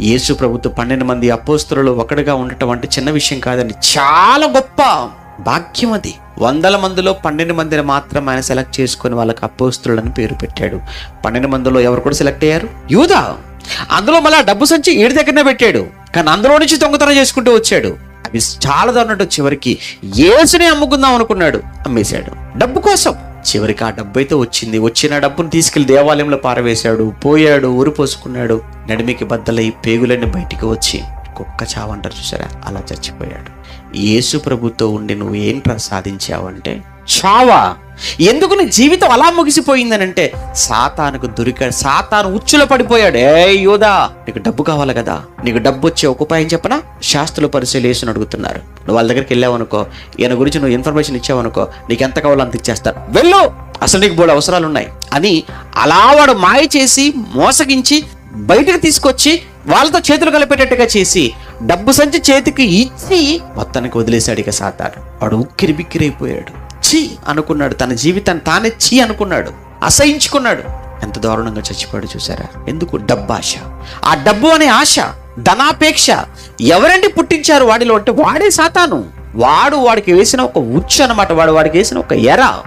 యేసు ప్రభుతో 12 మంది అపోస్తలులు ఒకటిగా ఉండటం అంటే చిన్న విషయం కాదండి, చాలా గొప్ప భాగ్యం అది. 100 మందిలో 12 మందిని మాత్రం ఆయన సెలెక్ట్ చేసుకొని వాళ్ళకి అపోస్తలులని పేరు పెట్టాడు. 12 మందిలో ఎవరు కూడా సెలెక్ట్ అయ్యారు? యూదా. అందులో మళ్ళీ డబ్బు సంచి ఏడు దగ్గరనే పెట్టాడు, కానీ అందులో నుంచి దొంగతనం చేసుకుంటూ వచ్చాడు. అవి చాలా అన్నట్టు చివరికి యేసుని అమ్ముకుందాం అనుకున్నాడు, అమ్మేశాడు డబ్బు కోసం. చివరికి ఆ డబ్బు అయితే వచ్చింది. వచ్చిన డబ్బును తీసుకెళ్లి దేవాలయంలో పారవేశాడు, పోయాడు, ఊరు పోసుకున్నాడు. నడిమికి బద్దలై పేగులన్నీ బయటికి వచ్చి కుక్క చావంటారు చూసారా, అలా చచ్చిపోయాడు. యేసు ప్రభుతో ఉండి నువ్వు ఏంట్రా సాధించావంటే చావా. ఎందుకు నీ జీవితం అలా ముగిసిపోయిందనంటే సాతానుకు దొరికాడు, సాతాను ఉచ్చులో పడిపోయాడు. యోధా, నీకు డబ్బు కావాలి కదా, నీకు డబ్బు వచ్చే ఒక ఉపాయం చెప్పనా? శాస్త్రులు పరిశీలించి అడుగుతున్నారు. నువ్వు వాళ్ళ దగ్గరికి వెళ్ళావనుకో, ఈయన గురించి నువ్వు ఇన్ఫర్మేషన్ ఇచ్చావనుకో, నీకు ఎంత కావాలో అంత ఇచ్చేస్తారు, వెళ్ళు, అసలు నీకు బోలెడు అవసరాలు ఉన్నాయి అని అలా వాడు మాయ చేసి మోసగించి బయటకు తీసుకొచ్చి వాళ్ళతో చేతులు కలిపేటట్టుగా చేసి డబ్బు సంచి చేతికి ఇచ్చి మొత్తానికి వదిలేశాడు. ఇక సాతాను వాడు ఉక్కిరి బిక్కిరైపోయాడు. చీ అనుకున్నాడు, తన జీవితాన్ని తానే చీ అనుకున్నాడు, అసహించుకున్నాడు. ఎంత దారుణంగా చచ్చిపోయాడు చూసారా? ఎందుకు? డబ్బాశ. ఆ డబ్బు అనే ఆశ, ధనాపేక్ష ఎవరండి పుట్టించారు వాడిలో అంటే వాడే సాతాను. వాడికి వేసిన ఒక ఉచ్చు అన్నమాట, వాడికి వేసిన ఒక ఎర.